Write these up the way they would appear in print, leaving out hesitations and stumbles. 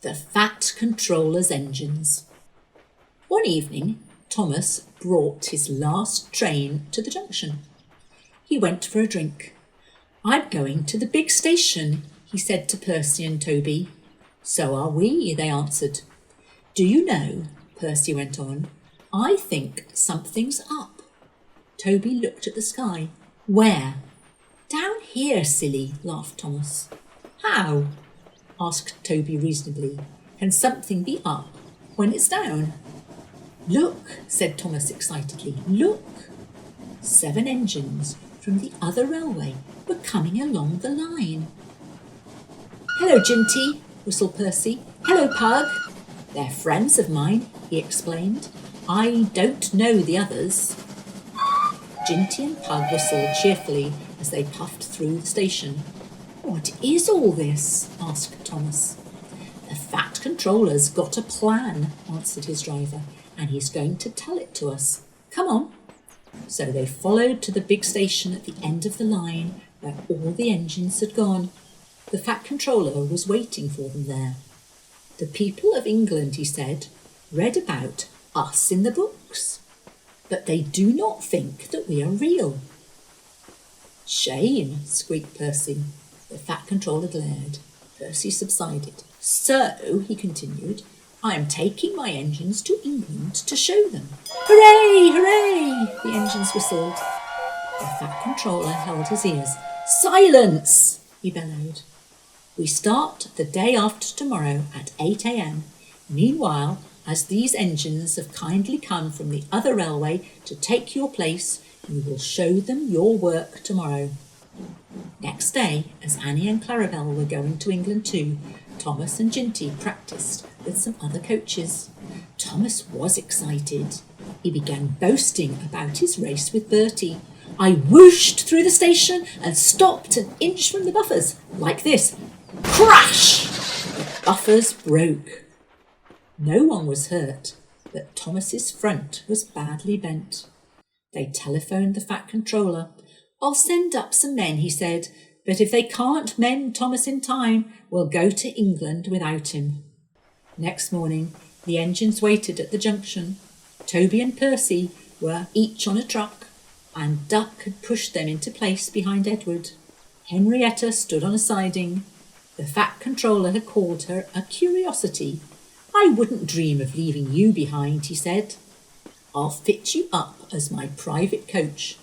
The Fat Controller's Engines. One evening, Thomas brought his last train to the junction. He went for a drink. "I'm going to the big station," he said to Percy and Toby. "So are we," they answered. "Do you know," Percy went on, "I think something's up." Toby looked at the sky. "Where?" "Down here, silly," laughed Thomas. "How?" asked Toby reasonably. "Can something be up when it's down?" "Look," said Thomas excitedly. "Look!" 7 engines from the other railway were coming along the line. "Hello, Ginty," whistled Percy. "Hello, Pug." "They're friends of mine," he explained. "I don't know the others." Ginty and Pug whistled cheerfully as they puffed through the station. "What is all this?" asked Thomas. "The Fat Controller's got a plan," answered his driver, "and he's going to tell it to us. Come on." So they followed to the big station at the end of the line where all the engines had gone. The Fat Controller was waiting for them there. "The people of England," he said, "read about us in the books, but they do not think that we are real." "Shame," squeaked Percy. The Fat Controller glared. Percy subsided. "So," he continued, "I am taking my engines to England to show them." "Hooray! Hooray!" the engines whistled. The Fat Controller held his ears. "Silence!" he bellowed. "We start the day after tomorrow at 8 a.m. Meanwhile, as these engines have kindly come from the other railway to take your place, you will show them your work tomorrow." Next day, as Annie and Clarabel were going to England too, Thomas and Ginty practised with some other coaches. Thomas was excited. He began boasting about his race with Bertie. "I whooshed through the station and stopped an inch from the buffers, like this. Crash! The buffers broke. No one was hurt, but Thomas's front was badly bent. They telephoned the Fat Controller. "I'll send up some men," he said, "but if they can't mend Thomas in time, we'll go to England without him." Next morning, the engines waited at the junction. Toby and Percy were each on a truck, and Duck had pushed them into place behind Edward. Henrietta stood on a siding. The Fat Controller had called her a curiosity. "I wouldn't dream of leaving you behind," he said. "I'll fit you up as my private coach."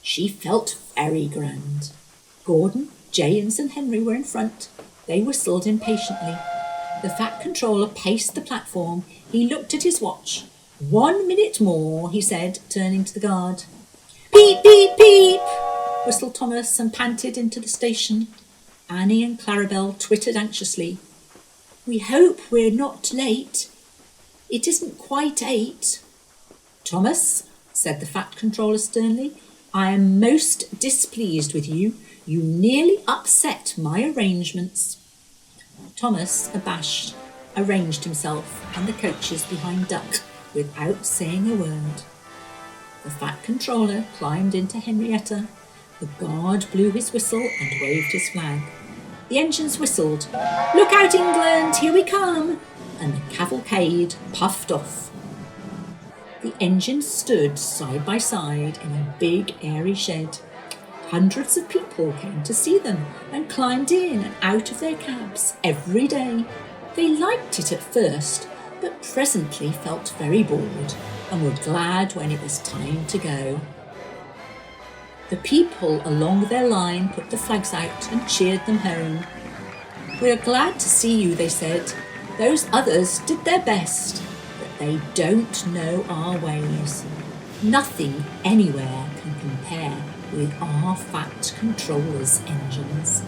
She felt very grand. Gordon, James and Henry were in front. They whistled impatiently. The Fat Controller paced the platform. He looked at his watch. 1 minute more, he said, turning to the guard. "Peep, peep, peep," whistled Thomas and panted into the station. Annie and Clarabel twittered anxiously. "We hope we're not late. It isn't quite 8. "Thomas," said the Fat Controller sternly, "I am most displeased with you. You nearly upset my arrangements." Thomas, abashed, arranged himself and the coaches behind Duck without saying a word. The Fat Controller climbed into Henrietta. The guard blew his whistle and waved his flag. The engines whistled. "Look out, England, here we come!" And the cavalcade puffed off. The engines stood side by side in a big airy shed. Hundreds of people came to see them and climbed in and out of their cabs every day. They liked it at first, but presently felt very bored and were glad when it was time to go. The people along their line put the flags out and cheered them home. "We're glad to see you," they said. "Those others did their best, but they don't know our ways. Nothing anywhere can compare with our Fat Controller's engines."